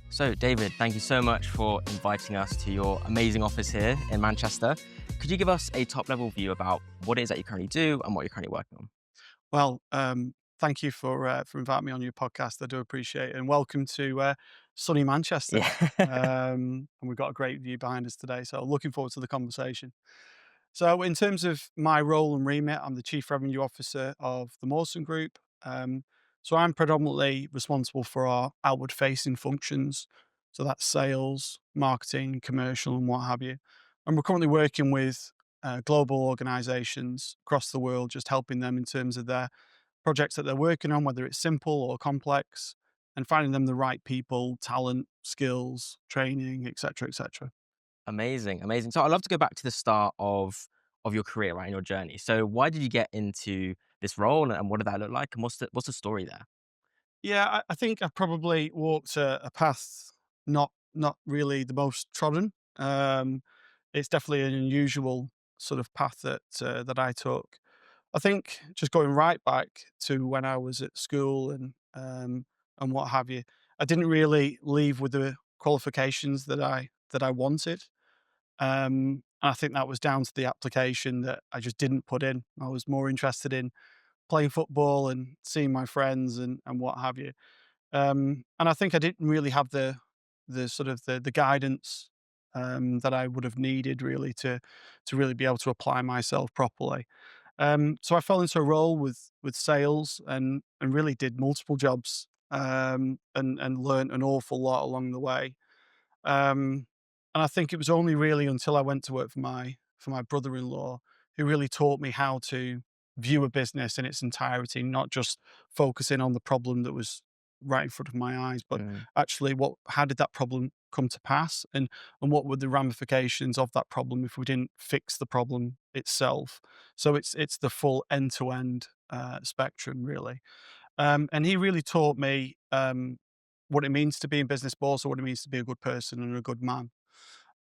So, David, thank you so much for inviting us to your amazing office here in Manchester. Could you give us a top level view about what it is that you currently do and what you're currently working on? Well, thank you for inviting me on your podcast. I do appreciate it, and welcome to sunny Manchester. Yeah. And we've got a great view behind us today, so looking forward to the conversation. So, in terms of my role and remit, I'm the Chief Revenue Officer of the Morson Group. So, I'm predominantly responsible for our outward-facing functions. So that's sales, marketing, commercial, and what have you. And we're currently working with global organisations across the world, just helping them in terms of their projects that they're working on, whether it's simple or complex, and finding them the right people, talent, skills, training, etc., etc. Amazing, amazing. So, I'd love to go back to the start of your career, right, in your journey. So, why did you get into this role and what did that look like? And what's the story there? Yeah, I think I probably walked a path not really the most trodden. It's definitely an unusual sort of path that I took. I think just going right back to when I was at school and what have you, I didn't really leave with the qualifications that I wanted. And I think that was down to the application that I just didn't put in. I was more interested in playing football and seeing my friends and what have you. And I think I didn't really have the sort of the guidance that I would have needed really to really be able to apply myself properly. So I fell into a role with sales and really did multiple jobs and learned an awful lot along the way. Um, and I think it was only really until I went to work for my brother-in-law who really taught me how to view a business in its entirety, not just focusing on the problem that was right in front of my eyes, but Mm, actually how did that problem come to pass and what were the ramifications of that problem if we didn't fix the problem itself. So it's the full end-to-end spectrum really. And he really taught me what it means to be in business, but also what it means to be a good person and a good man.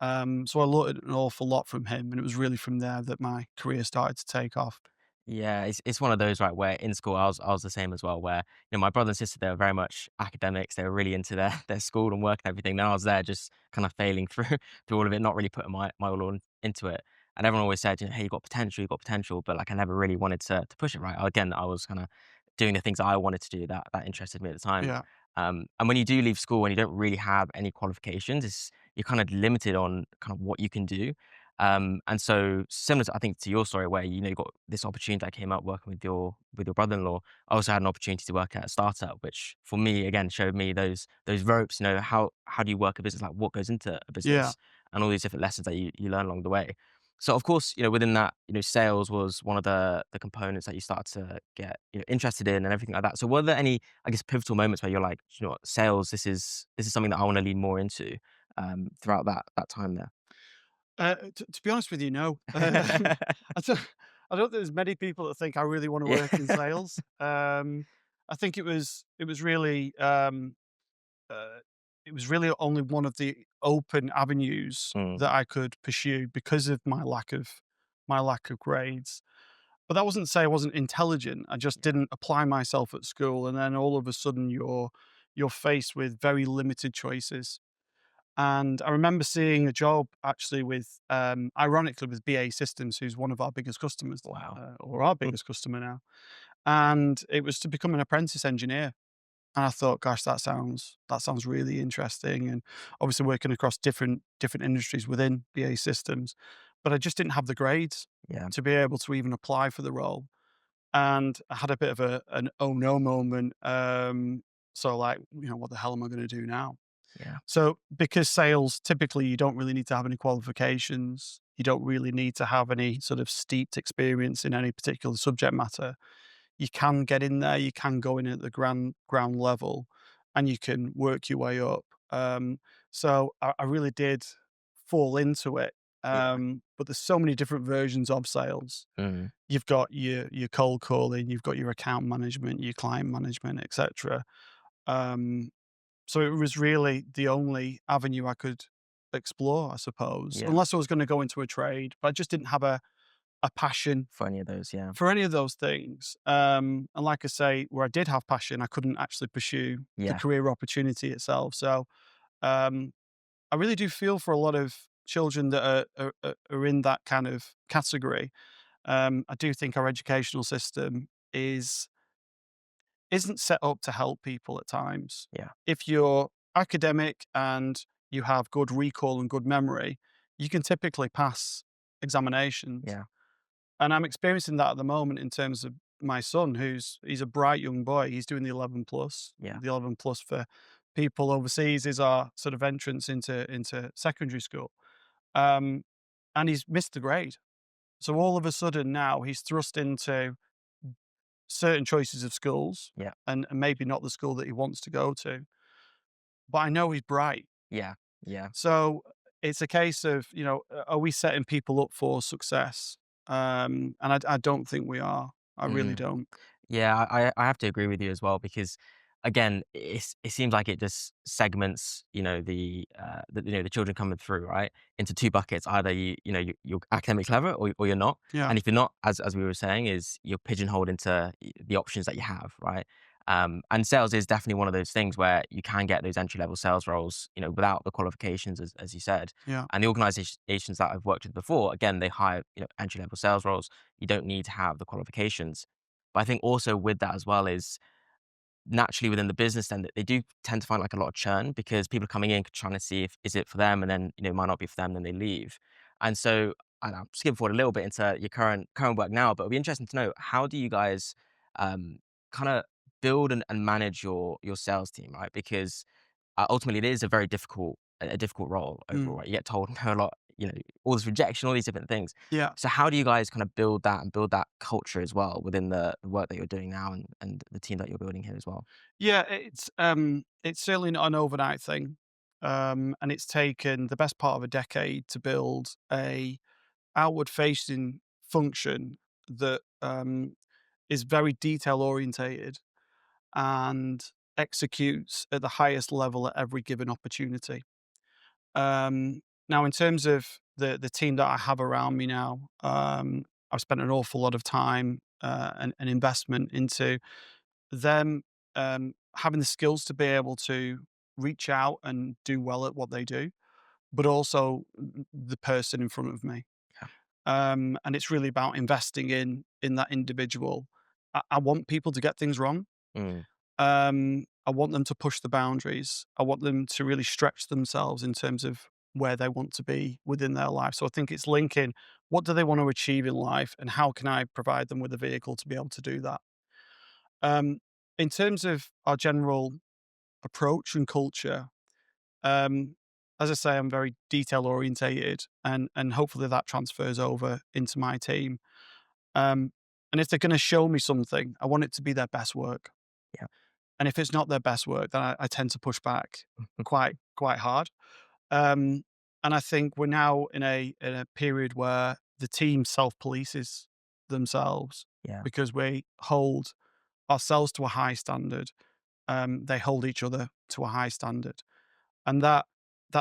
So I learned an awful lot from him, and it was really from there that my career started to take off. yeah, it's one of those, right, where in school I was the same as well, where, my brother and sister, they were very much academics, they were really into their their school and work and everything. Then I was there just kind of failing through through all of it, not really putting my all into it. And everyone always said, "Hey, you got potential," but, like, I never really wanted to push it, right? Again, I was kinda doing the things I wanted to do that interested me at the time. Yeah, And when you do leave school and you don't really have any qualifications, you're kind of limited on kind of what you can do. And so similar to, I think, to your story where, you got this opportunity that came up working with your brother-in-law. I also had an opportunity to work at a startup, which for me, again, showed me those ropes, how do you work a business, like what goes into a yeah, business and all these different lessons that you learn along the way. So of course, within that, sales was one of the components that you started to get, interested in and everything like that. So were there any, I guess, pivotal moments where you're like, what, sales, this is something that I want to lean more into throughout that time there? to be honest with you, no. I don't, I don't think there's many people that think I really want to Yeah. work in sales. I think uh, it was really only one of the open avenues Mm, that I could pursue because of my lack of grades. But that wasn't to say I wasn't intelligent. I just yeah. didn't apply myself at school, and then all of a sudden you're faced with very limited choices. And I remember seeing a job actually with, ironically, with BA Systems, who's one of our biggest customers, Wow. or our Mm, biggest customer now. And it was to become an apprentice engineer. And I thought, gosh, that sounds really interesting. And obviously working across different industries within BA Systems, but I just didn't have the grades yeah. to be able to even apply for the role. And I had a bit of an oh no moment. So like, what the hell am I going to do now? Yeah. So, because sales typically you don't really need to have any qualifications, you don't really need to have any sort of steeped experience in any particular subject matter. You can get in there, you can go in at the ground level, and you can work your way up. So I really did fall into it. Yeah. But there's so many different versions of sales. Mm, You've got your cold calling, you've got your account management, your client management, etc. So it was really the only avenue I could explore, I suppose, yeah. unless I was gonna go into a trade, but I just didn't have a passion For any of those, yeah. for any of those things. And like I say, where I did have passion, I couldn't actually pursue the Yeah. career opportunity itself. So Um, I really do feel for a lot of children that are in that kind of category. I do think our educational system isn't set up to help people at times. Yeah. If you're academic and you have good recall and good memory, you can typically pass examinations. Yeah. And I'm experiencing that at the moment in terms of my son, he's a bright young boy. He's doing the 11 plus. Yeah. The 11 plus for people overseas is our sort of entrance into secondary school. Um, and he's missed the grade. So all of a sudden now he's thrust into certain choices of schools Yeah. and maybe not the school that he wants to go to. But I know he's bright. Yeah. Yeah. So it's a case of, are we setting people up for success? And I don't think we are. I really Mm. don't. Yeah, I have to agree with you as well because again, it seems like it just segments, the children coming through, right, into 2 buckets. Either you're academically clever or you're not. Yeah, And if you're not, as we were saying, is you're pigeonholed into the options that you have, right? And sales is definitely one of those things where you can get those entry level sales roles, without the qualifications, as you said. yeah. And the organizations that I've worked with before, again, they hire, entry level sales roles. You don't need to have the qualifications. But I think also with that as well is naturally within the business then that they do tend to find like a lot of churn because people are coming in trying to see if is it for them and then it might not be for them, then they leave. And so and I'm skipping forward a little bit into your current work now, but it'd be interesting to know how do you guys kind of build and manage your sales team, right? Because ultimately it is a very difficult role overall, Mm. right? You get told no a lot, all this rejection, all these different things. Yeah. So how do you guys kind of build that and build that culture as well within the work that you're doing now and the team that you're building here as well? Yeah, it's certainly not an overnight thing. And it's taken the best part of a decade to build a outward facing function that is very detail orientated and executes at the highest level at every given opportunity. Now, in terms of the team that I have around me now, I've spent an awful lot of time and investment into them having the skills to be able to reach out and do well at what they do, but also the person in front of me. Yeah. And it's really about investing in that individual. I want people to get things wrong. Mm, I want them to push the boundaries. I want them to really stretch themselves in terms of where they want to be within their life. So I think it's linking what do they want to achieve in life and how can I provide them with a vehicle to be able to do that. Um, in terms of our general approach and culture, um, as I say, I'm very detail orientated and hopefully that transfers over into my team. Um, and if they're going to show me something, I want it to be their best work. yeah. And if it's not their best work, then I tend to push back quite hard. Um, and I think we're now in a period where the team self polices themselves Yeah. because we hold ourselves to a high standard. They hold each other to a high standard, and that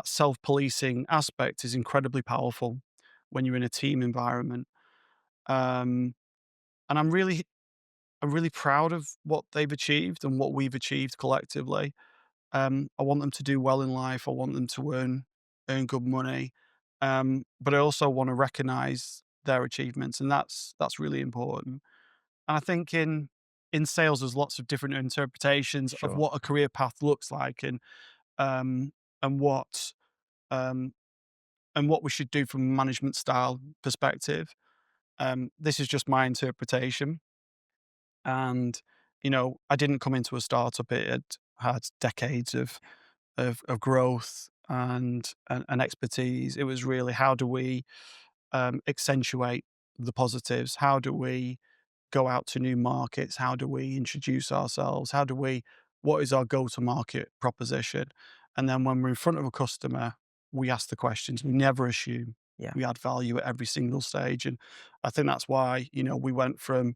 self policing aspect is incredibly powerful when you're in a team environment. Um, and I'm really proud of what they've achieved and what we've achieved collectively. I want them to do well in life. I want them to earn good money, but I also want to recognise their achievements, and that's really important. And I think in sales, there's lots of different interpretations of Sure. what a career path looks like, um, and what um, and what we should do from a management style perspective. This is just my interpretation, and I didn't come into a startup. It had decades of growth and expertise. It was really how do we accentuate the positives? How do we go out to new markets? How do we introduce ourselves? What is our go to market proposition? And then when we're in front of a customer, we ask the questions. We never assume. Yeah. We add value at every single stage. And I think that's why, we went from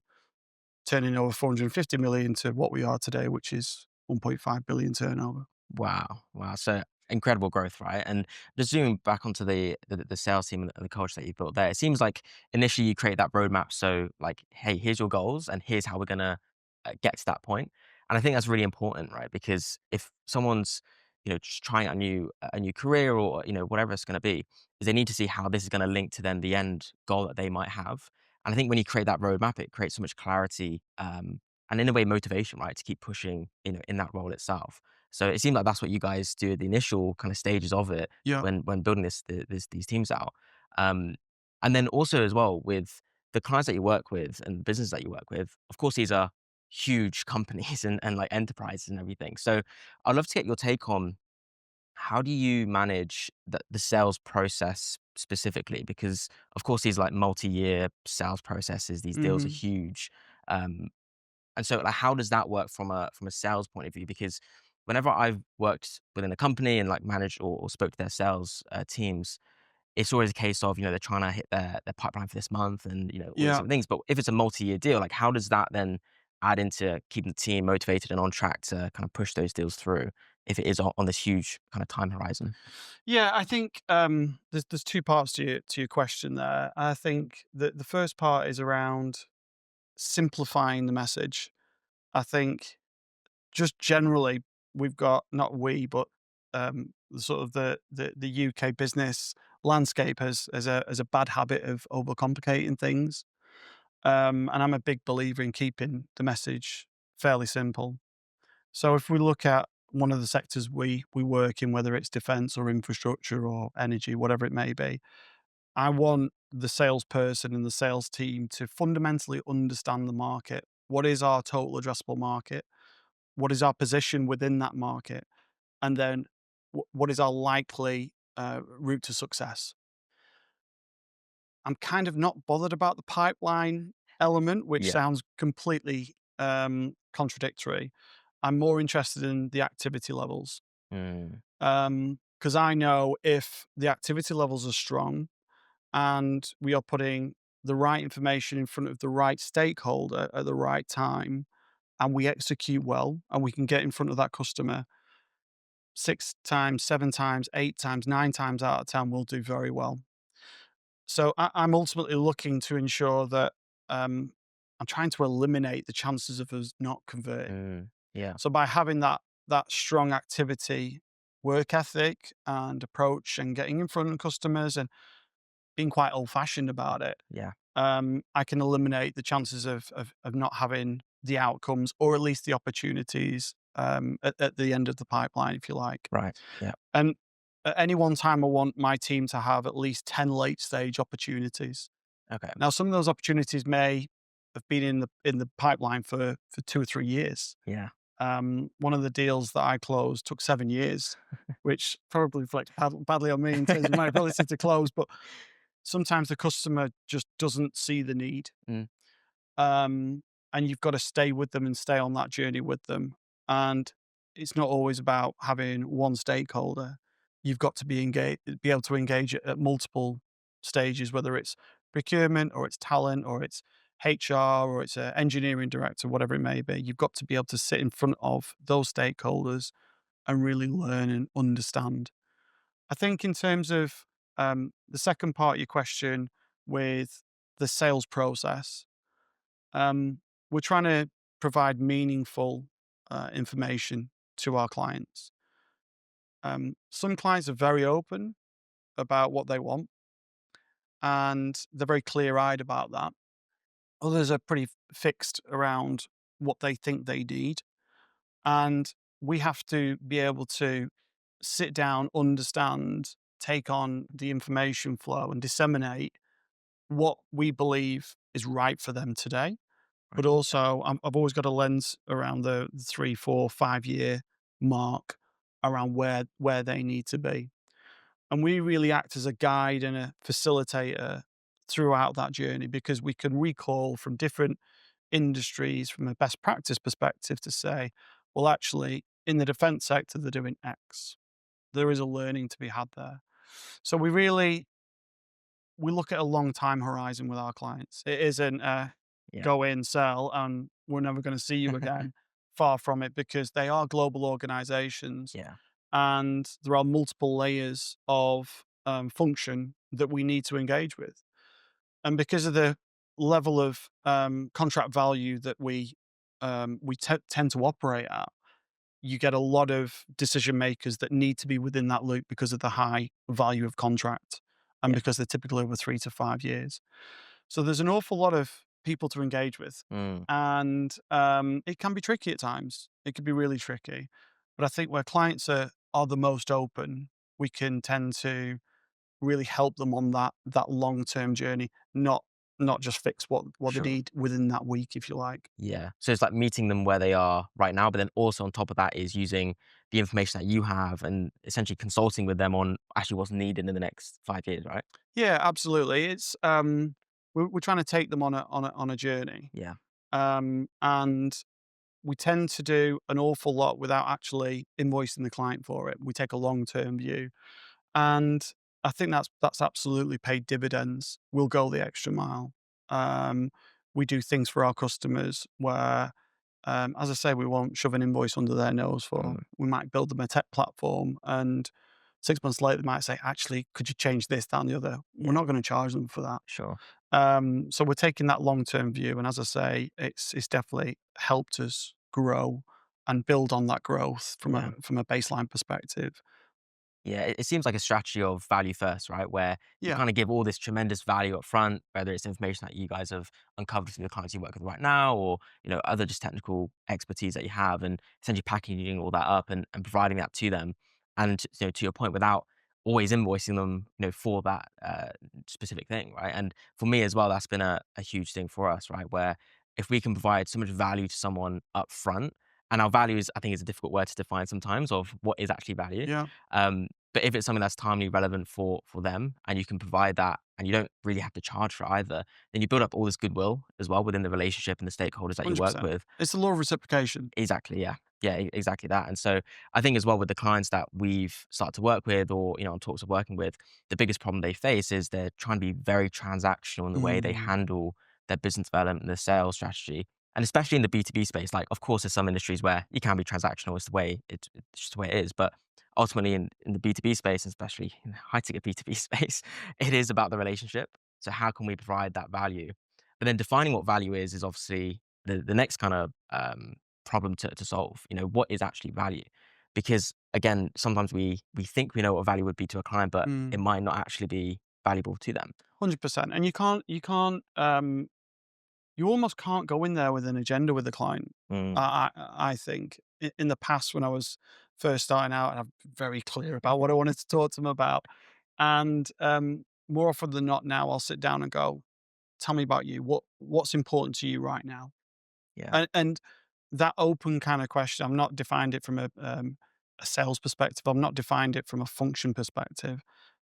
turning over 450 million to what we are today, which is 1.5 billion turnover. Wow. Wow. So incredible growth, right? And just zooming back onto the sales team and the culture that you built there, it seems like initially you create that roadmap. So like, hey, here's your goals and here's how we're gonna get to that point. And I think that's really important, right? Because if someone's just trying out a new career or, whatever it's gonna be, is they need to see how this is gonna link to then the end goal that they might have. And I think when you create that roadmap, it creates so much clarity, and in a way motivation, right, to keep pushing, in that role itself. So it seemed like that's what you guys do at the initial kind of stages of it Yeah. when building these teams out. Um, and then also as well with the clients that you work with and the business that you work with, of course, these are huge companies and like enterprises and everything. So I'd love to get your take on how do you manage the sales process specifically? Because of course, these like multi-year sales processes, these deals are Hmm. huge. Um, and so like how does that work from a sales point of view? Because whenever I've worked within a company and like managed or spoke to their sales teams, it's always a case of, they're trying to hit their pipeline for this month and, all these Yeah. different things. But if it's a multi-year deal, like how does that then add into keeping the team motivated and on track to kind of push those deals through if it is on this huge kind of time horizon? Yeah, I think there's two parts to your question there. I think that the first part is around simplifying the message. I think just generally we've got, not we, but sort of the UK business landscape has a bad habit of overcomplicating things. And I'm a big believer in keeping the message fairly simple. So if we look at one of the sectors we work in, whether it's defense or infrastructure or energy, whatever it may be, I want the salesperson and the sales team to fundamentally understand the market. What is our total addressable market? What is our position within that market? And then what is our likely route to success? I'm kind of not bothered about the pipeline element, which Yeah. sounds completely contradictory. I'm more interested in the activity levels. Mm, Because I know if the activity levels are strong and we are putting the right information in front of the right stakeholder at the right time, and we execute well, and we can get in front of that customer 6 times, 7 times, 8 times, 9 times out of 10, we'll do very well. So I'm ultimately looking to ensure that I'm trying to eliminate the chances of us not converting. yeah. So by having that strong activity work ethic and approach and getting in front of customers and being quite old fashioned about it, Yeah. I can eliminate the chances of not having the outcomes or at least the opportunities at the end of the pipeline, if you like. Right. Yeah. And at any one time, I want my team to have at least 10 late stage opportunities. Okay. Now, some of those opportunities may have been in the pipeline for 2 or 3 years. Yeah. One of the deals that I closed took 7 years, which probably reflects badly on me in terms of my ability to close. But sometimes the customer just doesn't see the need. Mm, Um, and you've got to stay with them and stay on that journey with them. And it's not always about having one stakeholder. You've got to be able to engage at multiple stages, whether it's procurement or it's talent or it's HR or it's an engineering director, whatever it may be. You've got to be able to sit in front of those stakeholders and really learn and understand. I think in terms of the second part of your question with the sales process, um, we're trying to provide meaningful information to our clients. Some clients are very open about what they want, and they're very clear-eyed about that. Others are pretty fixed around what they think they need, and we have to be able to sit down, understand, take on the information flow, and disseminate what we believe is right for them today. But right. also, I've always got a lens around the 3, 4, 5 year mark around where they need to be. And we really act as a guide and a facilitator throughout that journey because we can recall from different industries from a best practice perspective to say, well, actually, in the defense sector, they're doing X. There is a learning to be had there. So we look at a long time horizon with our clients. It isn't Yeah. go in, sell, and we're never going to see you again. Far from it, because they are global organizations Yeah. and there are multiple layers of function that we need to engage with. And because of the level of contract value that we tend to operate at, you get a lot of decision makers that need to be within that loop because of the high value of contract and Yeah. because they're typically over 3 to 5 years. So there's an awful lot of people to engage with, Mm, and it can be tricky at times. It can be really tricky, but I think where clients are the most open, we can tend to really help them on that long term journey, not just fix what they sure. need within that week, if you like. Yeah. So it's like meeting them where they are right now, but then also on top of that is using the information that you have and essentially consulting with them on actually what's needed in the next 5 years, right? Yeah, absolutely. It's we're trying to take them on a journey, Yeah. and we tend to do an awful lot without actually invoicing the client for it. We take a long term view, and I think that's absolutely paid dividends. We'll go the extra mile. Um, we do things for our customers where, as I say, we won't shove an invoice under their nose for. Mm, We might build them a tech platform, and 6 months later, they might say, "Actually, could you change this, that, and the other?" We're yeah. not going to charge them for that. Sure. So we're taking that long term view, and as I say, it's definitely helped us grow and build on that growth Yeah. from a baseline perspective. Yeah, it seems like a strategy of value first, right? Where you Yeah, kind of give all this tremendous value up front, whether it's information that you guys have uncovered from the clients you work with right now, or other just technical expertise that you have, and essentially packaging all that up and providing that to them. And to your point, without always invoicing them, for that specific thing, right? And for me as well, that's been a huge thing for us, right? Where if we can provide so much value to someone up front, and our value is, I think, is a difficult word to define sometimes of what is actually value. yeah, But if it's something that's timely relevant for them and you can provide that and you don't really have to charge for either, then you build up all this goodwill as well within the relationship and the stakeholders that you work 100%. with. It's the law of reciprocation. Exactly, yeah. Yeah, exactly that. And so I think as well with the clients that we've started to work with or, on talks of working with, the biggest problem they face is they're trying to be very transactional in the way they Mm, handle their business development and their sales strategy. And especially in the B2B space, like of course there's some industries where you can be transactional, it's the way it's just the way it is. But ultimately in the B2B space, especially in the high ticket B2B space, it is about the relationship. So how can we provide that value? But then defining what value is obviously the next kind of problem to solve. What is actually value? Because again, sometimes we think we know what value would be to a client, but it mm, might not actually be valuable to them. 100%. And you almost can't go in there with an agenda with the client. Mm, I think in the past when I was first starting out, and I'm very clear about what I wanted to talk to them about, and more often than not, now I'll sit down and go, "Tell me about you. What's important to you right now?" yeah. And that open kind of question, I've not defined it from a sales perspective. I've not defined it from a function perspective.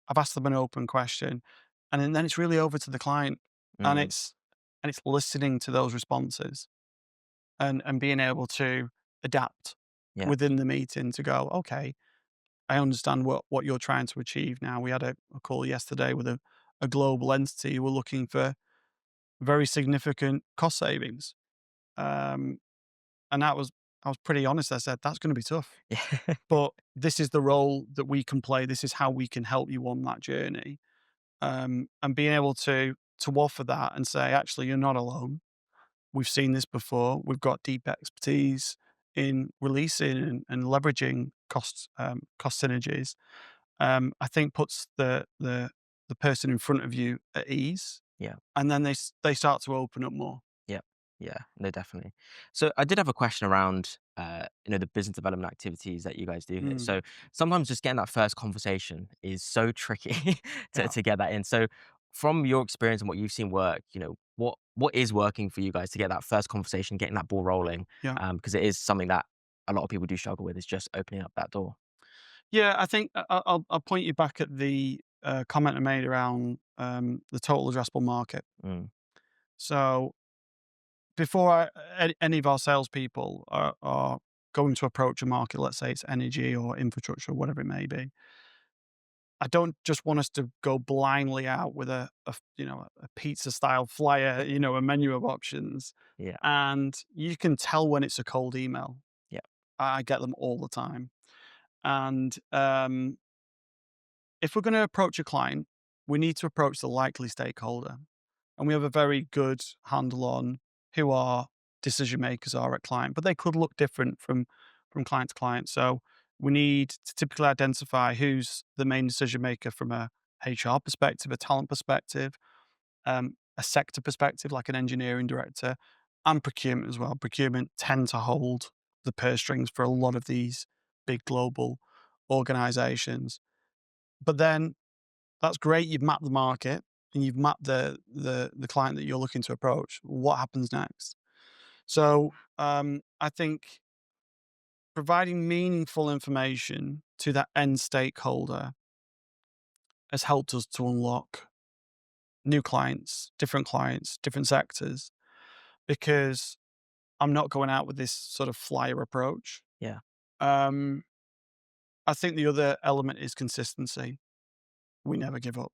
I've asked them an open question, and then it's really over to the client, and Mm, it's listening to those responses and being able to adapt yeah. within the meeting to go, okay, I understand what you're trying to achieve now. We had a call yesterday with a global entity who were looking for very significant cost savings. Um, and I was pretty honest. I said, that's going to be tough, Yeah. but this is the role that we can play. This is how we can help you on that journey. And being able to offer that and say, actually, you're not alone. We've seen this before. We've got deep expertise in releasing and leveraging cost synergies. I think puts the person in front of you at ease, Yeah. and then they start to open up more. Yeah. Yeah. No, definitely. So I did have a question around, the business development activities that you guys do here. Mm, So sometimes just getting that first conversation is so tricky to, yeah, to get that in. So from your experience and what you've seen work, what is working for you guys to get that first conversation, getting that ball rolling? yeah, Because it is something that a lot of people do struggle with is just opening up that door. yeah. I think I'll point you back at the comment I made around the total addressable market. Mm, So before any of our salespeople are going to approach a market, let's say it's energy or infrastructure, whatever it may be, I don't just want us to go blindly out with a pizza style flyer, a menu of options. yeah. And you can tell when it's a cold email. Yeah. I get them all the time. And if we're going to approach a client, we need to approach the likely stakeholder. And we have a very good handle on who our decision makers are at client, but they could look different from from client to client. So we need to typically identify who's the main decision maker from a HR perspective, a talent perspective, a sector perspective, like an engineering director, and procurement as well. Procurement tend to hold the purse strings for a lot of these big global organizations. But then that's great. You've mapped the market and you've mapped the client that you're looking to approach. What happens next? So I think providing meaningful information to that end stakeholder has helped us to unlock new clients, different sectors, because I'm not going out with this sort of flyer approach. Yeah. Um, I think the other element is consistency. We never give up.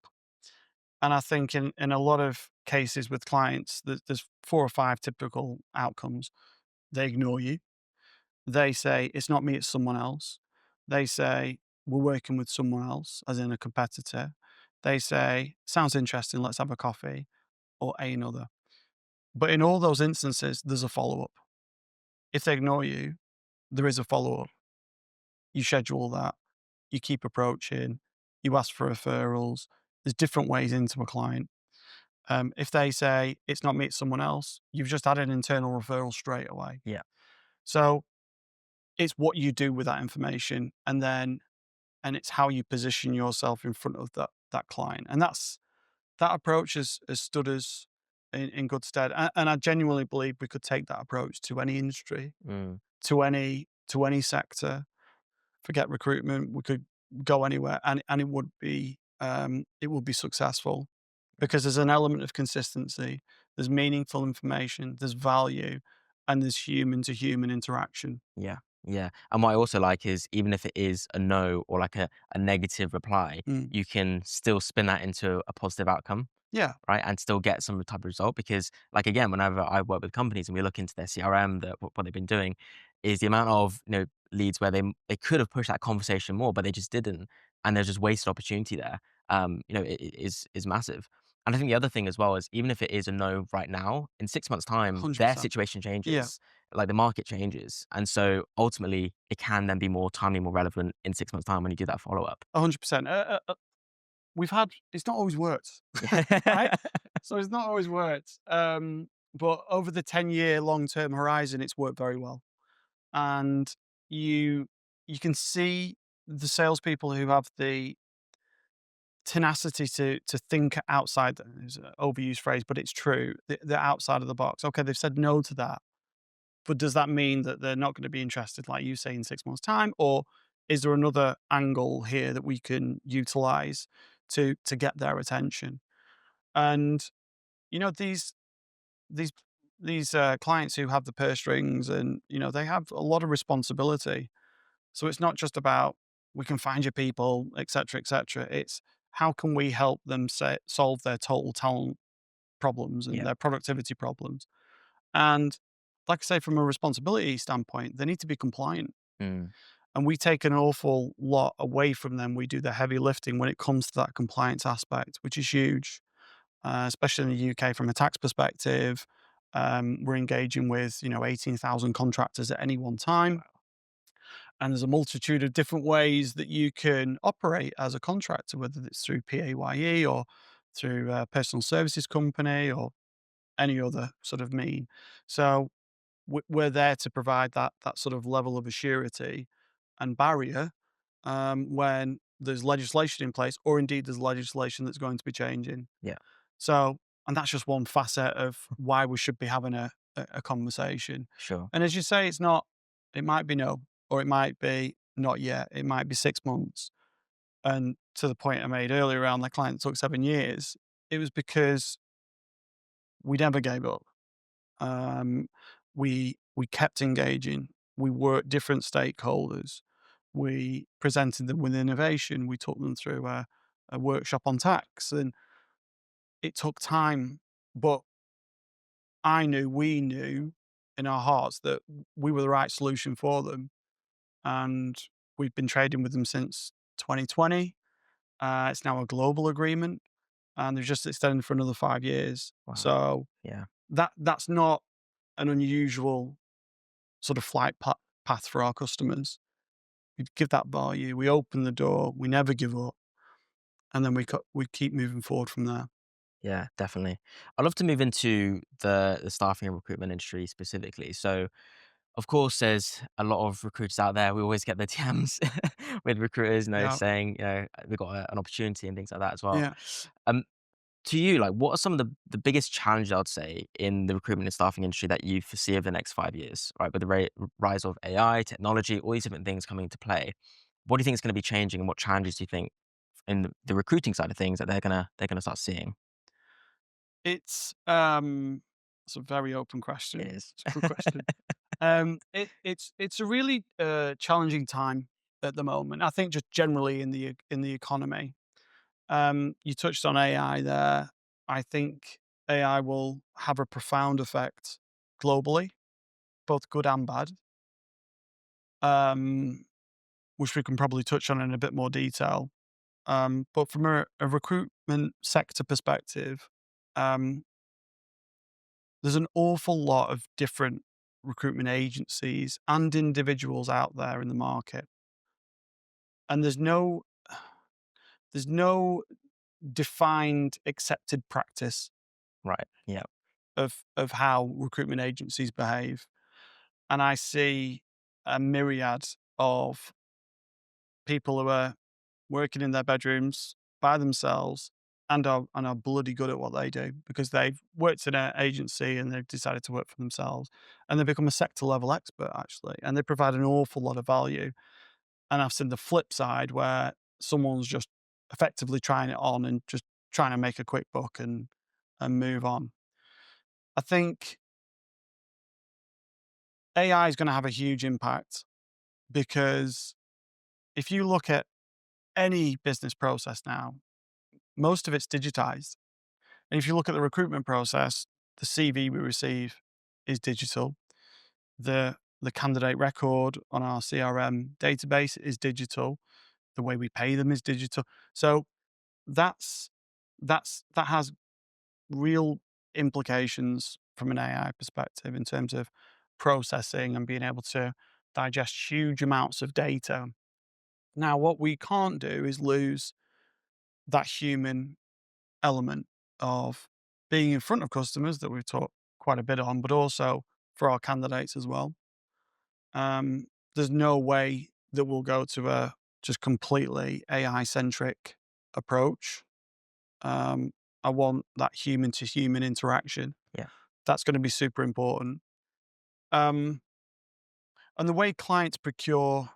And I think in a lot of cases with clients, there's 4 or 5 typical outcomes. They ignore you. They say, it's not me, it's someone else. They say, we're working with someone else, as in a competitor. They say, sounds interesting, let's have a coffee, or another. But in all those instances, there's a follow up. If they ignore you, there is a follow up. You schedule that, you keep approaching, you ask for referrals. There's different ways into a client. If they say, it's not me, it's someone else, you've just had an internal referral straight away. Yeah. So it's what you do with that information, and it's how you position yourself in front of that client. And that approach has stood us in good stead. And I genuinely believe we could take that approach to any industry, Mm. to any sector. Forget recruitment, we could go anywhere, and it would be successful, because there's an element of consistency, there's meaningful information, there's value, and there's human to human interaction. Yeah. Yeah. And what I also like is even if it is a no or like a negative reply, Mm. you can still spin that into a positive outcome. Yeah, Right, and still get some type of result because, like, again, whenever I work with companies and we look into their CRM, what they've been doing, is the amount of, leads where they could have pushed that conversation more, but they just didn't, and there's just wasted opportunity there, is massive. And I think the other thing as well is even if it is a no right now, in 6 months' time, their 100%. situation Yeah, changes, like, the market changes, and so ultimately, it can then be more timely, more relevant in 6 months' time when you do that follow-up. 100%. It's not always worked, right? So it's not always worked. But over the 10-year long-term horizon, it's worked very well. And you you can see the salespeople who have the tenacity to think outside the it's an overused phrase, but it's true. They're outside of the box. Okay, they've said no to that, but does that mean that they're not gonna be interested, like you say, in 6 months' time? Or is there another angle here that we can utilize to get their attention? And, you know, these clients who have the purse strings and, they have a lot of responsibility. So it's not just about, "We can find you people," et cetera, et cetera. It's how can we help them solve their total talent problems and Yeah. their productivity problems? And like I say, from a responsibility standpoint, they need to be compliant. Mm. And we take an awful lot away from them. We do the heavy lifting when it comes to that compliance aspect, which is huge, especially in the UK from a tax perspective. We're engaging with, 18,000 contractors at any one time. And there's a multitude of different ways that you can operate as a contractor, whether it's through PAYE or through a personal services company or any other sort of mean. So we're there to provide that sort of level of assurity and barrier when there's legislation in place, or indeed there's legislation that's going to be changing. Yeah. So, and that's just one facet of why we should be having a conversation. Sure. And as you say, it might be no, or it might be not yet. It might be 6 months. And to the point I made earlier around the client that took 7 years, it was because we never gave up. Um, we kept engaging. We worked different stakeholders. We presented them with innovation. We took them through a workshop on tax, and it took time, but we knew in our hearts that we were the right solution for them. And we've been trading with them since 2020. It's now a global agreement, and they've just extended for another 5 years. Wow. So Yeah. that's not an unusual sort of flight path for our customers. We give that value, we open the door, we never give up, and then we keep moving forward from there. Yeah, definitely. I'd love to move into the staffing and recruitment industry specifically. So, of course, there's a lot of recruiters out there. We always get the TMs with recruiters, Yeah, saying, we've got an opportunity and things like that as well. yeah. Um, to you, like, what are some of the biggest challenges I'd say in the recruitment and staffing industry that you foresee over the next 5 years, right? With the rise of AI, technology, all these different things coming into play, what do you think is going to be changing, and what challenges do you think in the recruiting side of things that they're gonna start seeing? It's a very open It question. is. It's a good question. It's a really challenging time at the moment. I think just generally in the economy. You touched on AI there. I think AI will have a profound effect globally, both good and bad, um, which we can probably touch on in a bit more detail. But from a recruitment sector perspective, um, there's an awful lot of different recruitment agencies and individuals out there in the market, and there's no defined accepted practice Right. Yeah. of how recruitment agencies behave. And I see a myriad of people who are working in their bedrooms by themselves and are bloody good at what they do because they've worked in an agency and they've decided to work for themselves and they become a sector level expert actually and they provide an awful lot of value. And I've seen the flip side where someone's just effectively trying it on and just trying to make a quick buck and move on. I think AI is going to have a huge impact because if you look at any business process now, most of it's digitized. And if you look at the recruitment process, the CV we receive is digital. The candidate record on our CRM database is digital. The way we pay them is digital. So that's that has real implications from an AI perspective in terms of processing and being able to digest huge amounts of data. Now, what we can't do is lose that human element of being in front of customers that we've talked quite a bit on, but also for our candidates as well. There's no way that we'll go to a just completely AI centric approach. Um, I want that human to human interaction. Yeah. That's going to be super important. Um, and the way clients procure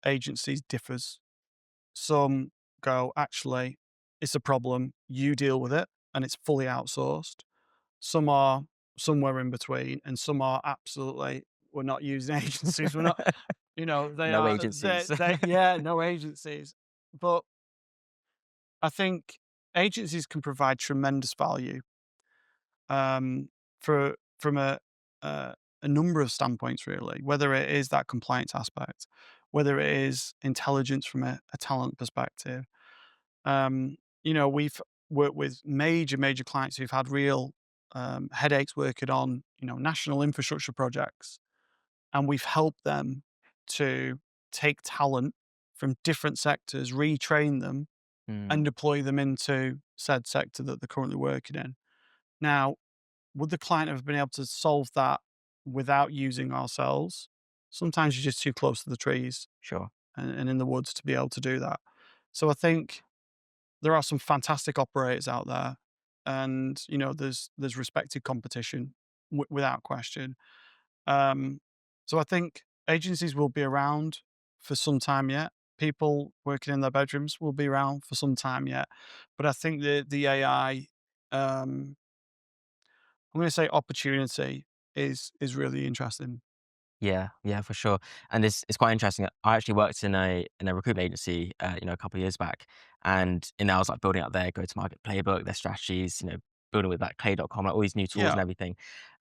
agencies differs. Some go, actually, it's a problem, you deal with it, and it's fully outsourced. Some are somewhere in between, and some are absolutely, we're not using agencies. We're not, they No are, agencies. yeah, no agencies. But I think agencies can provide tremendous value from a number of standpoints, really, whether it is that compliance aspect, whether it is intelligence from a talent perspective. We've worked with major clients who've had real headaches working on, national infrastructure projects, and we've helped them to take talent from different sectors, retrain them, and Mm, deploy them into said sector that they're currently working in. Now, would the client have been able to solve that without using ourselves? Sometimes you're just too close to the trees sure. and in the woods to be able to do that. So I think there are some fantastic operators out there, and there's respected competition without question. Um, so I think agencies will be around for some time yet. People working in their bedrooms will be around for some time yet. But I think the AI, I'm going to say opportunity is really interesting. Yeah, yeah, for sure. And it's quite interesting. I actually worked in a recruitment agency, a couple of years back, and in there I was like building out their go-to-market playbook, their strategies, building with like Clay.com, like all these new tools and Yeah. everything.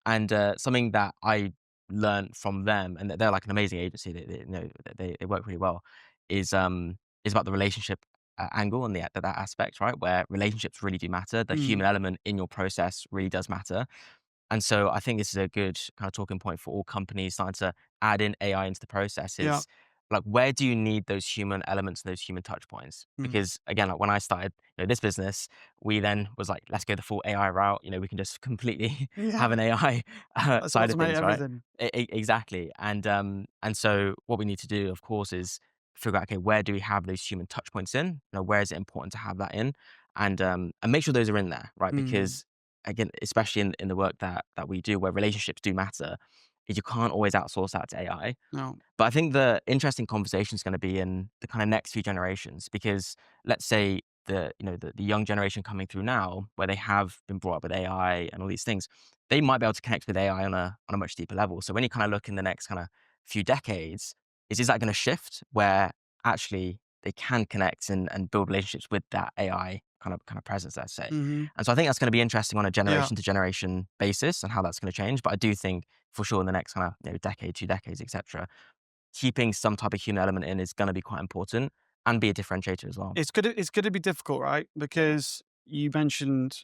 And something that I learned from them, and they're like an amazing agency, they work really well, is about the relationship angle and that aspect, right? Where relationships really do matter. The Mm. human element in your process really does matter. And so I think this is a good kind of talking point for all companies starting to add in AI into the process Yeah. is like, where do you need those human elements and those human touch points? Mm. Because again, like when I started, this business, we then was like, let's go the full AI route. We can just completely have Yeah. an AI Let's side of automate things, right? everything. Exactly. And so what we need to do, of course, is figure out, okay, where do we have those human touch points in? Where is it important to have that in? And make sure those are in there, right? Mm. Because again, especially in the work that we do, where relationships do matter, is you can't always outsource that to AI. No. But I think the interesting conversation is going to be in the kind of next few generations, because let's say the young generation coming through now, where they have been brought up with AI and all these things, they might be able to connect with AI on a much deeper level. So when you kind of look in the next kind of few decades, is that going to shift where actually they can connect and build relationships with that AI kind of presence, let's say. Mhm. And so I think that's going to be interesting on a Yeah. generation to generation basis and how that's going to change. But I do think for sure in the next kind of decade, 2 decades, etc., keeping some type of human element in is going to be quite important and be a differentiator as well. It's gonna be difficult, right? Because you mentioned,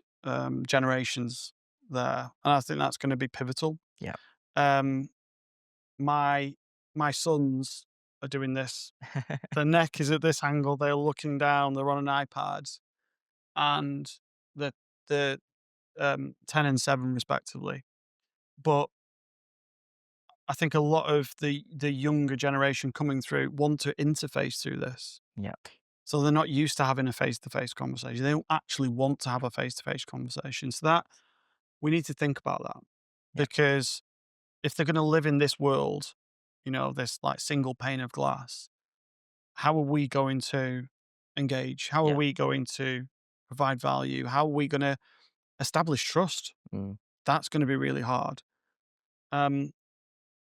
generations there, and I think that's gonna be pivotal. Yeah. Um, my my sons are doing this. Their neck is at this angle, they're looking down, they're on an iPad, and the the, 10 and 7 respectively. But I think a lot of the younger generation coming through want to interface through this. Yeah. So they're not used to having a face-to-face conversation. They don't actually want to have a face-to-face conversation. So that we need to think about that, Yeah. because if they're going to live in this world, this like single pane of glass, how are we going to engage? How are Yeah. we going to provide value? How are we going to establish trust? Mm, That's going to be really hard. Um,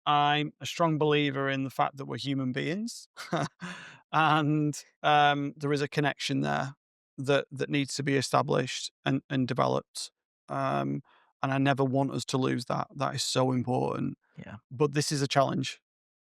I'm a strong believer in the fact that we're human beings, and there is a connection there that needs to be established and developed. Um, and I never want us to lose that. That is so important. yeah. But this is a challenge,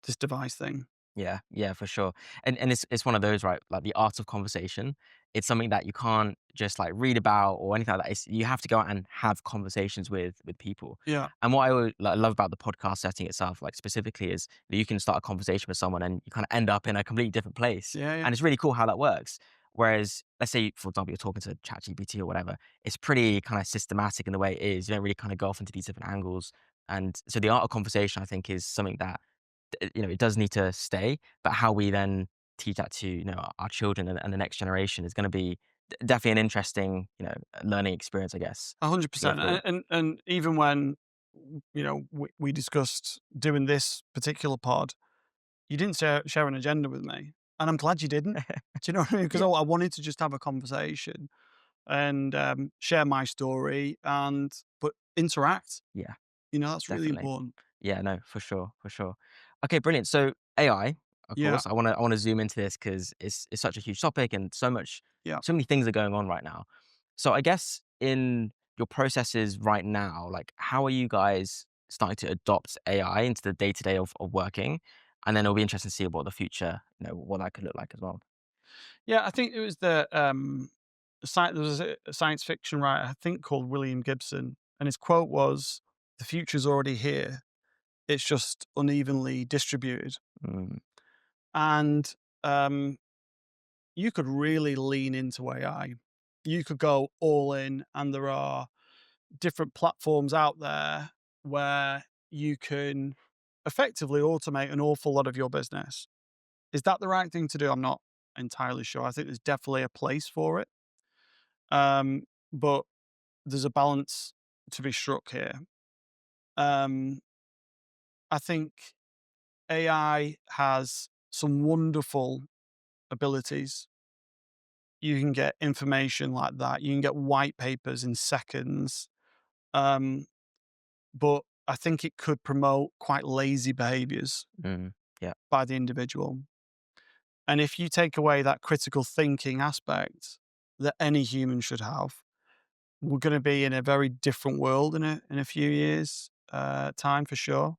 this device thing. Yeah, yeah, for sure. And it's one of those, right? Like the art of conversation. It's something that you can't just like read about or anything like that. You have to go out and have conversations with people. Yeah, And what I always love about the podcast setting itself, like specifically, is that you can start a conversation with someone and you kind of end up in a completely different place. yeah, yeah. And it's really cool how that works. Whereas, let's say, for example, you're talking to ChatGPT or whatever, it's pretty kind of systematic in the way it is. You don't really kind of go off into these different angles. And so the art of conversation, I think, is something that it does need to stay, but how we then teach that to, our children and the next generation is gonna be definitely an interesting, learning experience, I guess, to go 100%. through. And even when we discussed doing this particular pod, you didn't share an agenda with me, and I'm glad you didn't. Do you know what I mean? Because Yeah. I wanted to just have a conversation and share my story and but interact. Yeah, That's really definitely. important. Yeah, no, for sure, for sure. Okay, brilliant. So AI, of Yeah, course, I wanna zoom into this because it's such a huge topic and yeah, so many things are going on right now. So I guess in your processes right now, like how are you guys starting to adopt AI into the day-to-day of working? And then it'll be interesting to see what the future, what that could look like as well. yeah. I think it was there was a science fiction writer I think called William Gibson, and his quote was, "The future's already here. It's just unevenly distributed." Mm, And um, you could really lean into AI. You could go all in, and there are different platforms out there where you can effectively automate an awful lot of your business. Is that the right thing to do? I'm not entirely sure. I think there's definitely a place for it. Um, but there's a balance to be struck here. Um, I think AI has some wonderful abilities. You can get information like that. You can get white papers in seconds. Um, but I think it could promote quite lazy behaviors mm, yeah, by the individual. And if you take away that critical thinking aspect that any human should have, we're going to be in a very different world in a few years time for sure.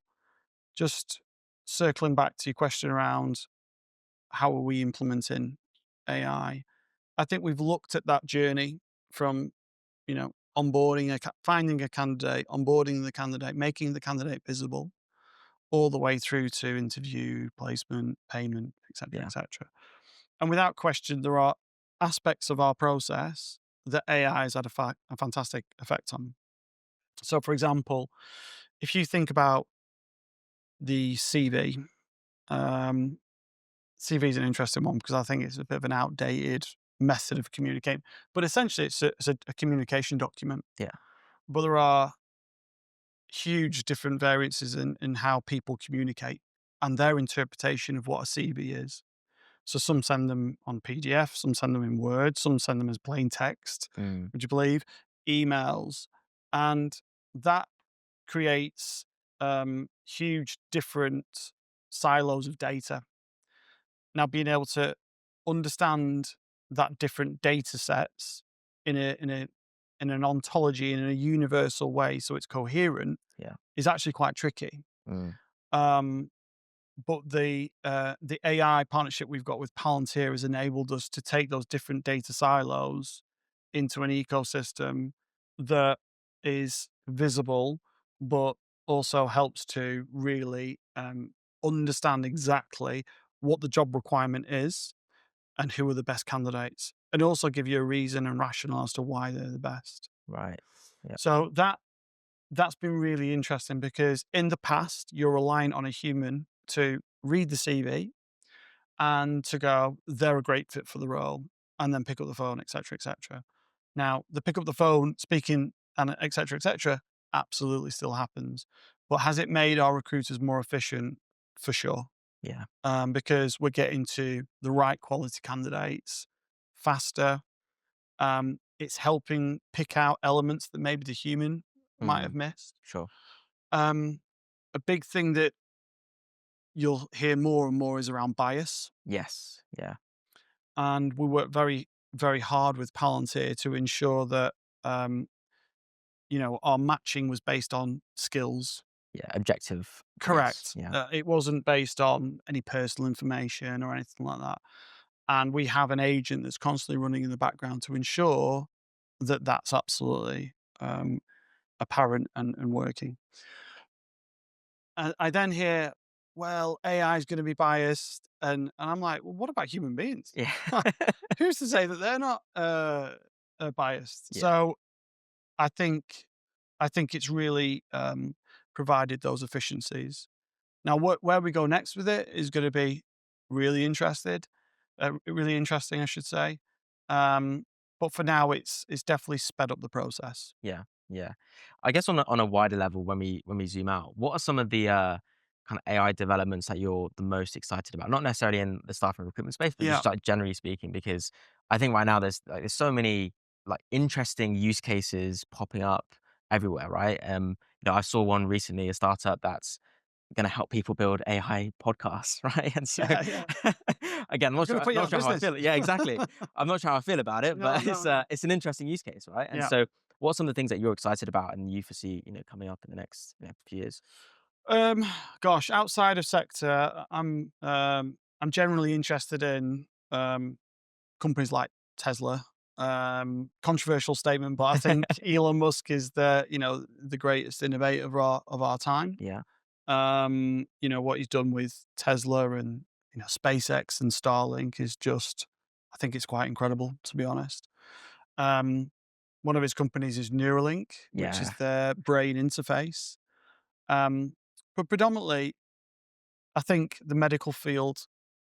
Just circling back to your question around how are we implementing AI? I think we've looked at that journey from finding a candidate, onboarding the candidate, making the candidate visible, all the way through to interview, placement, payment, etc., Yeah. etc. And without question, there are aspects of our process that AI has had a fantastic effect on. So, for example, if you think about the CV, um, CV is an interesting one because I think it's a bit of an outdated method of communicating. But essentially, it's a communication document. Yeah. But there are huge different variances in how people communicate and their interpretation of what a CV is. So some send them on PDF, some send them in Word, some send them as plain text, Mm. would you believe? Emails. And that creates huge different silos of data. Now, being able to understand that different data sets in an ontology, in a universal way, so it's coherent, Yeah. is actually quite tricky. Mm. Um, but the AI partnership we've got with Palantir has enabled us to take those different data silos into an ecosystem that is visible, but also helps to really understand exactly what the job requirement is and who are the best candidates, and also give you a reason and rationale as to why they're the best. Right. Yeah. So that's been really interesting because in the past, you're relying on a human to read the CV and to go, they're a great fit for the role, and then pick up the phone, et cetera, et cetera. Now, the pick up the phone, speaking, and et cetera, absolutely still happens. But has it made our recruiters more efficient? For sure. Yeah. Because we're getting to the right quality candidates faster. It's helping pick out elements that maybe the human might have Mm. missed. Sure. Um, a big thing that you'll hear more and more is around bias. Yes. Yeah. And we work very, very hard with Palantir to ensure that, um, our matching was based on skills. Yeah. Objective, I guess. Correct. Yeah. It wasn't based on any personal information or anything like that. And we have an agent that's constantly running in the background to ensure that that's absolutely apparent and working. I then hear, well, AI is going to be biased. And I'm like, well, what about human beings? Yeah. Who's to say that they're not biased? Yeah. So I think I think it's really provided those efficiencies. Now, where we go next with it is going to be really really interesting, I should say. Um, but for now, it's definitely sped up the process. Yeah, yeah. I guess on a wider level, when we zoom out, what are some of the kind of AI developments that you're the most excited about? Not necessarily in the staff and recruitment space, but Yeah, just like generally speaking, because I think right now there's so many like interesting use cases popping up everywhere, right? I saw one recently, a startup that's going to help people build AI podcasts, right? And so, yeah, yeah. again, Going to put you out not of sure how I business. feel. Yeah, exactly. I'm not sure how I feel about it, No, but no, no. it's an interesting use case, right? And Yeah. so, what are some of the things that you're excited about and you foresee, coming up in the next few years? Um, Gosh, outside of sector, I'm generally interested in companies like Tesla. Controversial statement, but I think Elon Musk is the greatest innovator of our time. Yeah, What he's done with Tesla and SpaceX and Starlink is just, I think it's quite incredible, to be honest. Um, One of his companies is Neuralink, which yeah, is their brain interface. Um, but predominantly, I think the medical field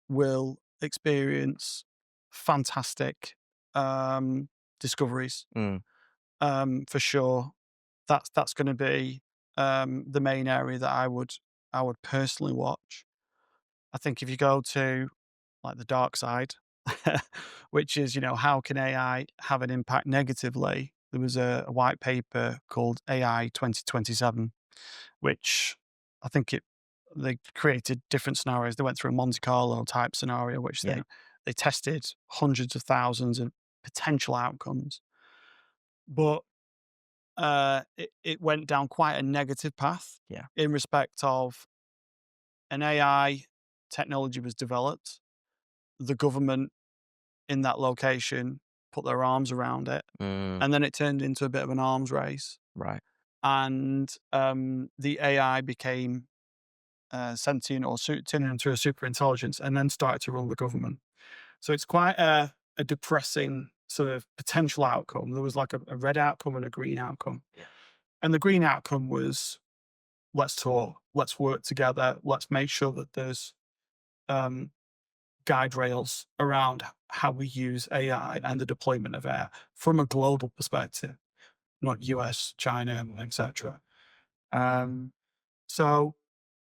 will experience fantastic discoveries, mm, for sure. That's going to be the main area that I would personally watch. I think if you go to like the dark side, which is how can AI have an impact negatively? There was a white paper called AI 2027, which I think they created different scenarios. They went through a Monte Carlo type scenario, which yeah, they tested hundreds of thousands of potential outcomes, but it went down quite a negative path yeah, in respect of an AI technology was developed. The government in that location put their arms around it. Mm, And then it turned into a bit of an arms race. right. And the AI became sentient or turned into a super intelligence and then started to run the government. So it's quite a depressing sort of potential outcome. There was like a red outcome and a green outcome. Yeah. And the green outcome was let's talk, let's work together, let's make sure that there's um, guide rails around how we use AI and the deployment of AI from a global perspective, not US, China, etc. Um, so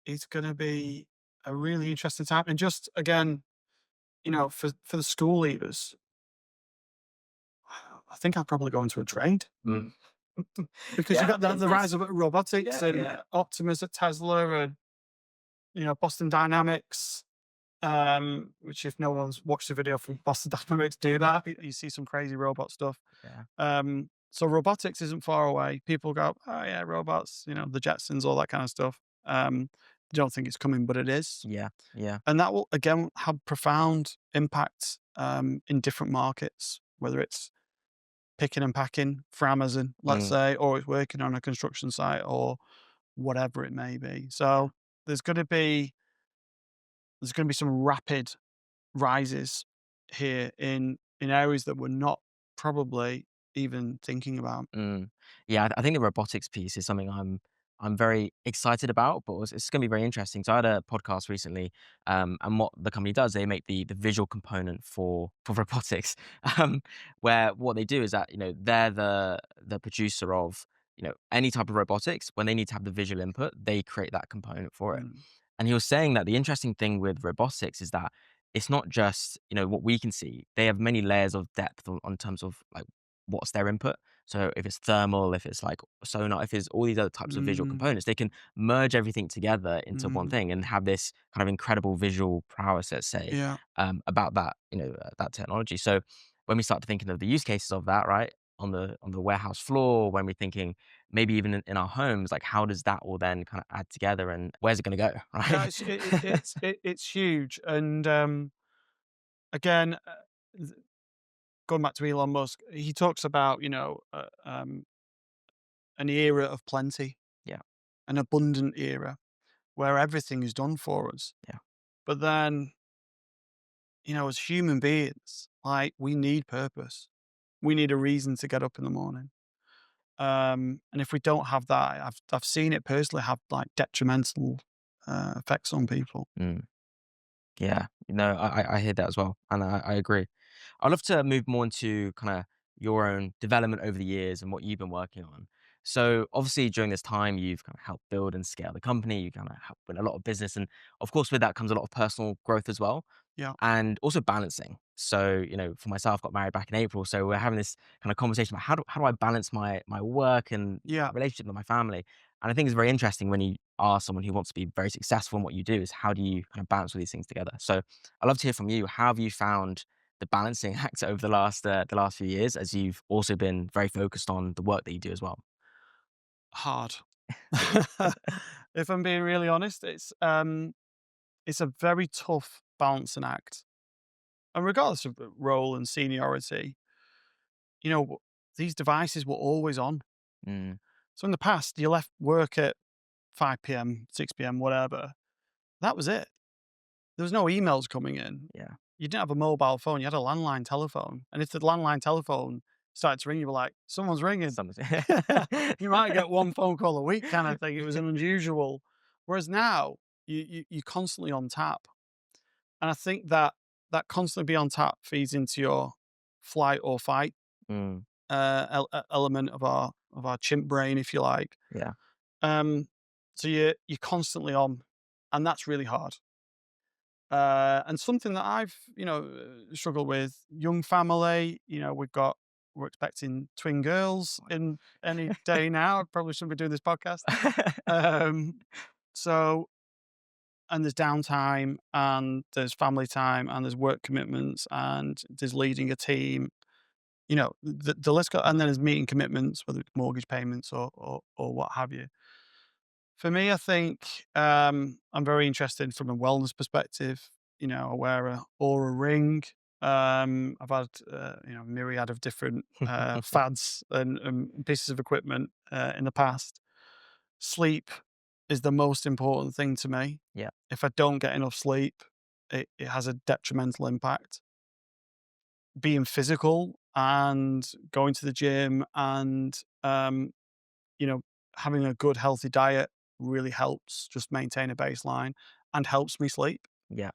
it's going to be a really interesting time. And just again, for the school leavers, I think I'll probably go into a trade Mm. because you've Yeah, got the rise of robotics yeah, and yeah, Optimus at Tesla and Boston Dynamics. Which if no one's watched the video from Boston Dynamics, do that. You see some crazy robot stuff. yeah. So robotics isn't far away. People go, oh yeah, robots, the Jetsons, all that kind of stuff. Don't think it's coming, but it is. Yeah, yeah. And that will again have profound impact in different markets, whether it's picking and packing for Amazon, let's Mm, say, or it's working on a construction site or whatever it may be. yeah. So there's going to be there's going to be some rapid rises here in areas that we're not probably even thinking about. Mm. Yeah, I think the robotics piece is something I'm very excited about, but it's going to be very interesting. So I had a podcast recently, and what the company does, they make the visual component for robotics, where what they do is that they're the producer of any type of robotics. When they need to have the visual input, they create that component for it. Mm, And he was saying that the interesting thing with robotics is that it's not just what we can see. They have many layers of depth on terms of like what's their input. So if it's thermal, if it's like sonar, if it's all these other types of visual mm, components, they can merge everything together into one mm, thing and have this kind of incredible visual prowess, let's say, yeah, about that, that technology. So when we start thinking of the use cases of that, right, on the warehouse floor, when we're thinking maybe even in our homes, like how does that all then kind of add together and where's it going to go, yeah. right? It's huge, and again, th- going back to Elon Musk, he talks about an era of plenty, Yeah, an abundant era where everything is done for us. yeah. But then, as human beings, like we need purpose. We need a reason to get up in the morning. And if we don't have that, I've seen it personally have like detrimental effects on people. Mm. Yeah, I hear that as well, and I agree. I'd love to move more into kind of your own development over the years and what you've been working on. So, obviously, during this time, you've kind of helped build and scale the company. You kind of helped win a lot of business, and of course, with that comes a lot of personal growth as well Yeah, and also balancing. So, for myself, got married back in April. So we're having this kind of conversation about how do I balance my work and yeah, relationship with my family. And I think it's very interesting when you are someone who wants to be very successful in what you do is how do you kind of balance all these things together? So I'd love to hear from you. How have you found the balancing act over the last few years as you've also been very focused on the work that you do as well? hard. If I'm being really honest, it's a very tough balancing act, and regardless of the role and seniority, these devices were always on. Mm, So in the past, you left work at 5 p.m., 6 p.m., whatever. That was it. There was no emails coming in. yeah. You didn't have a mobile phone, you had a landline telephone, and if the landline telephone started to ring, you were like, "Someone's ringing." Some You might get one phone call a week kinda thing, it was an unusual. Whereas now, you're constantly on tap, and I think that constantly be on tap feeds into your flight or fight, mm, element of our chimp brain, if you like. yeah. So you're constantly on, and that's really hard. And something that I've, struggled with. Young family, we're expecting twin girls in any day now. I probably shouldn't be doing this podcast. Um, so, and there's downtime, and there's family time, and there's work commitments, and there's leading a team. The list go, and then there's meeting commitments, whether it's mortgage payments or what have you. For me, I think I'm very interested from a wellness perspective. I wear a Aura ring. I've had a myriad of different fads and pieces of equipment in the past. Sleep is the most important thing to me. Yeah, If I don't get enough sleep, it has a detrimental impact. Being physical and going to the gym and you know having a good healthy diet really helps just maintain a baseline and helps me sleep. yeah,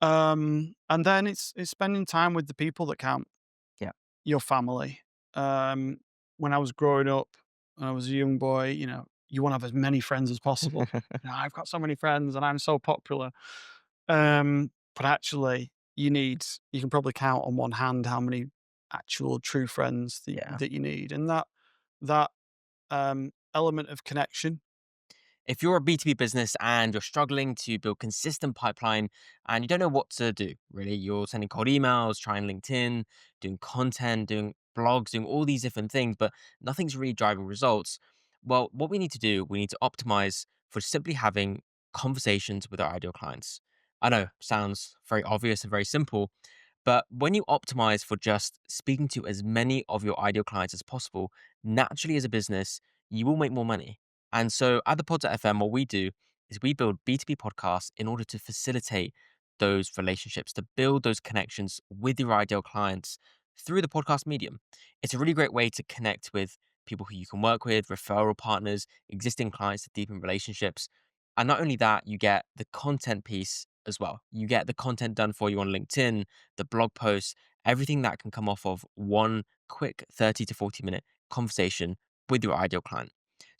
And then it's spending time with the people that count, yeah. your family. Um, when I was growing up, when I was a young boy, you want to have as many friends as possible. I've got so many friends and I'm so popular. But actually, you can probably count on one hand how many actual true friends Yeah. that you need, and that element of connection. If you're a B2B business and you're struggling to build consistent pipeline and you don't know what to do, really, you're sending cold emails, trying LinkedIn, doing content, doing blogs, doing all these different things, but nothing's really driving results. Well, what we need to do, we need to optimize for simply having conversations with our ideal clients. I know, sounds very obvious and very simple, but when you optimize for just speaking to as many of your ideal clients as possible, naturally as a business, you will make more money. And so at the Pods at FM, what we do is we build B2B podcasts in order to facilitate those relationships, to build those connections with your ideal clients through the podcast medium. It's a really great way to connect with people who you can work with, referral partners, existing clients to deepen relationships. And not only that, you get the content piece as well. You get the content done for you on LinkedIn, the blog posts, everything that can come off of one quick 30 to 40-minute conversation with your ideal client.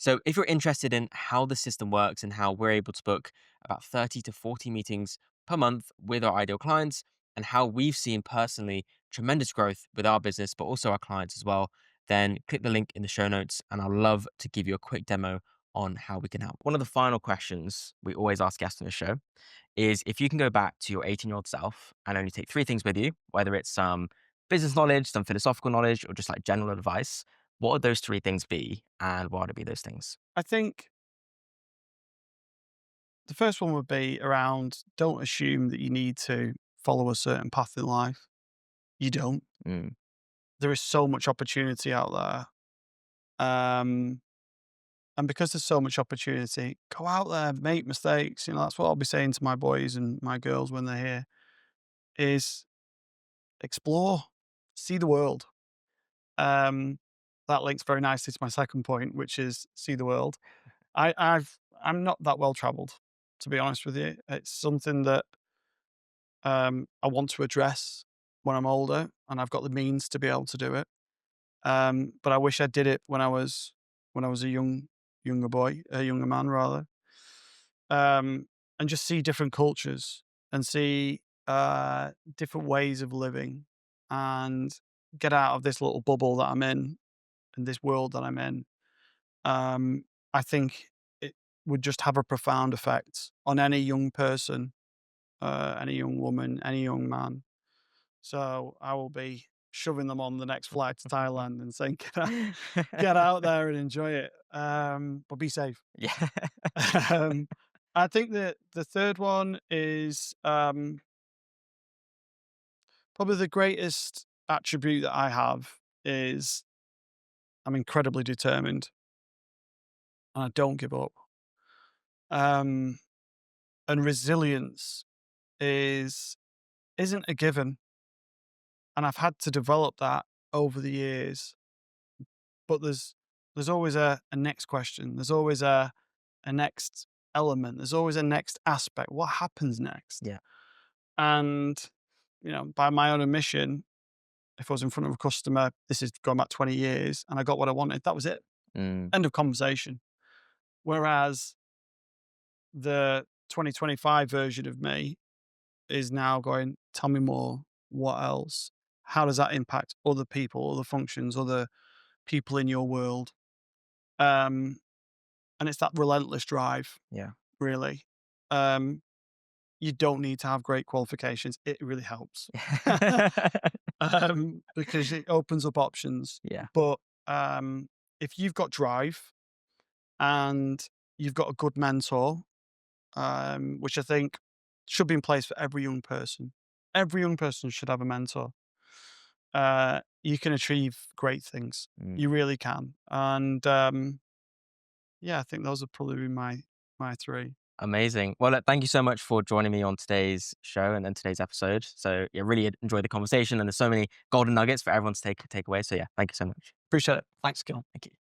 So, if you're interested in how the system works and how we're able to book about 30 to 40 meetings per month with our ideal clients, and how we've seen personally tremendous growth with our business, but also our clients as well, then click the link in the show notes and I'd love to give you a quick demo on how we can help. One of the final questions we always ask guests on the show is if you can go back to your 18-year-old self and only take three things with you, whether it's some business knowledge, some philosophical knowledge, or just like general advice, what would those three things be and why would it be those things? I think the first one would be around don't assume that you need to follow a certain path in life. You don't. Mm, There is so much opportunity out there. And because there's so much opportunity, go out there, make mistakes. That's what I'll be saying to my boys and my girls when they're here is explore, see the world. Um, that links very nicely to my second point, which is see the world. I'm not that well traveled, to be honest with you. It's something that I want to address when I'm older, and I've got the means to be able to do it. But I wish I did it when I was a younger boy, a younger man rather. And just see different cultures and see different ways of living and get out of this little bubble that I'm in and this world that I'm in. I think it would just have a profound effect on any young person, any young woman, any young man. So I will be shoving them on the next flight to Thailand and saying, get out there and enjoy it. But be safe. yeah. Um, I think that the third one is probably the greatest attribute that I have is I'm incredibly determined and I don't give up. Um, and resilience is isn't a given, and I've had to develop that over the years. But there's always a next question. There's always a next element. There's always a next aspect. What happens next? Yeah. And by my own admission, if I was in front of a customer, this is going back 20 years, and I got what I wanted, that was it. Mm, End of conversation. Whereas the 2025 version of me is now going, tell me more. What else? How does that impact other people, other functions, other people in your world? Um, and it's that relentless drive, yeah. really. Um, you don't need to have great qualifications. It really helps. Because it opens up options. yeah. But if you've got drive and you've got a good mentor, which I think should be in place for every young person, every young person should have a mentor. You can achieve great things. Mm. You really can. And yeah, I think those would probably be my three. Amazing. Well, look, thank you so much for joining me on today's show and today's episode. So yeah, really enjoyed the conversation, and there's so many golden nuggets for everyone to take away. So yeah, thank you so much. Appreciate it. Thanks, Gil. Thank you.